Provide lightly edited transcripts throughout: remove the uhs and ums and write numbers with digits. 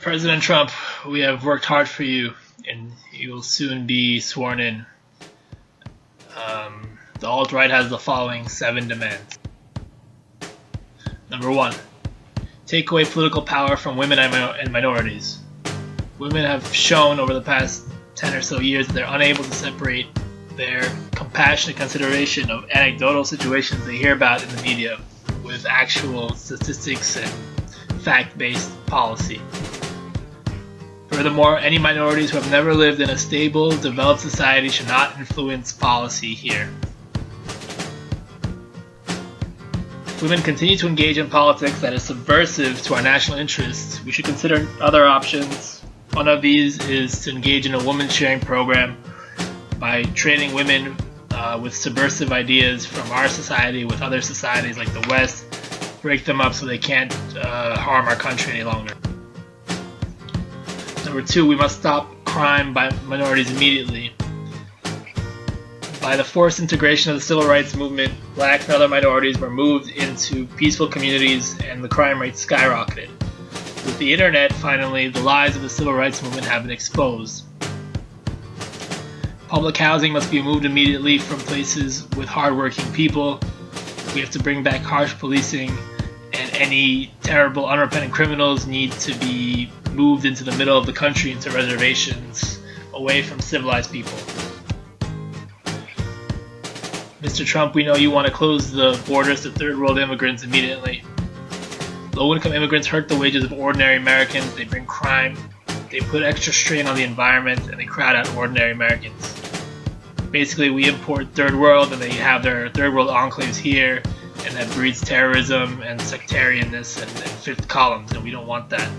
President Trump, we have worked hard for you, and you will soon be sworn in. The alt-right has the following 7 demands. Number 1, take away political power from women and minorities. Women have shown over the past 10 or so years that they're unable to separate their compassionate consideration of anecdotal situations they hear about in the media with actual statistics and fact-based policy. Furthermore, any minorities who have never lived in a stable, developed society should not influence policy here. If women continue to engage in politics that is subversive to our national interests, we should consider other options. One of these is to engage in a woman sharing program by training women with subversive ideas from our society with other societies like the West, break them up so they can't harm our country any longer. Number 2, we must stop crime by minorities immediately. By the forced integration of the civil rights movement, blacks and other minorities were moved into peaceful communities and the crime rate skyrocketed. With the internet, finally, the lies of the civil rights movement have been exposed. Public housing must be moved immediately from places with hardworking people. We have to bring back harsh policing, and any terrible unrepentant criminals need to be moved into the middle of the country, into reservations, away from civilized people. Mr. Trump, we know you want to close the borders to third world immigrants immediately. Low-income immigrants hurt the wages of ordinary Americans, they bring crime, they put extra strain on the environment, and they crowd out ordinary Americans. Basically, we import third world and they have their third world enclaves here, and that breeds terrorism and sectarianness and fifth columns, and we don't want that.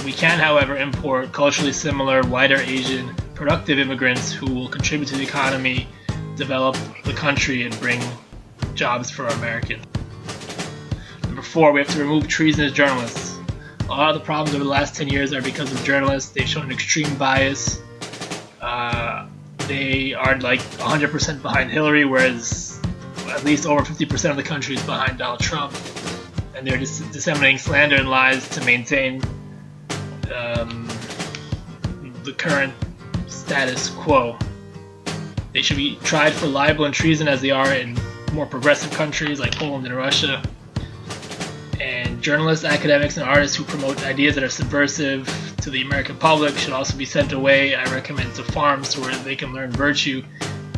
We can, however, import culturally similar, whiter Asian, productive immigrants who will contribute to the economy, develop the country, and bring jobs for Americans. Number 4, we have to remove treasonous journalists. A lot of the problems over the last 10 years are because of journalists. They've shown an extreme bias. They are like 100% behind Hillary, whereas at least over 50% of the country is behind Donald Trump. And they're disseminating slander and lies to maintain the current status quo. They should be tried for libel and treason as they are in more progressive countries like Poland and Russia. And journalists, academics, and artists who promote ideas that are subversive to the American public should also be sent away, I recommend, to farms where they can learn virtue,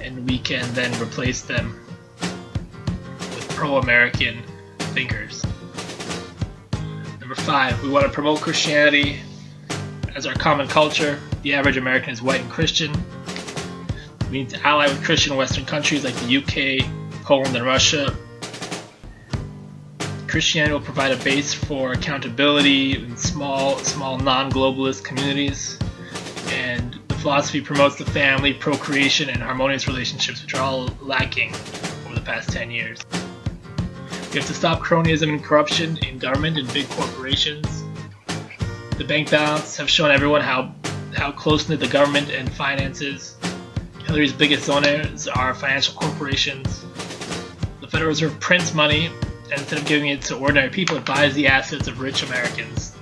and we can then replace them with pro-American thinkers. Number 5, we want to promote Christianity as our common culture. The average American is white and Christian. We need to ally with Christian Western countries like the UK, Poland, and Russia. Christianity will provide a base for accountability in small non-globalist communities. And the philosophy promotes the family, procreation, and harmonious relationships, which are all lacking over the past 10 years. We have to stop cronyism and corruption in government and big corporations. The bank balance have shown everyone how close-knit the government and finance is. Hillary's biggest owners are financial corporations. The Federal Reserve prints money, and instead of giving it to ordinary people, it buys the assets of rich Americans.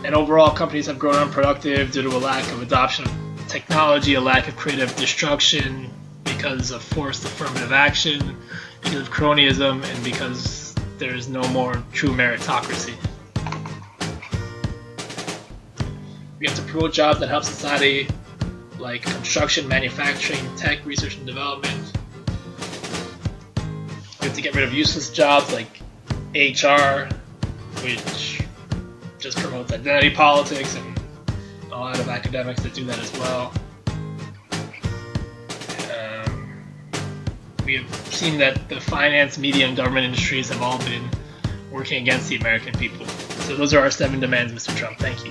And overall, companies have grown unproductive due to a lack of adoption of technology, a lack of creative destruction because of forced affirmative action, because of cronyism, and because there is no more true meritocracy. We have to promote jobs that help society, like construction, manufacturing, tech, research and development. We have to get rid of useless jobs like HR, which just promotes identity politics, and a lot of academics that do that as well. We have seen that the finance, media, and government industries have all been working against the American people. So those are our 7 demands, Mr. Trump. Thank you.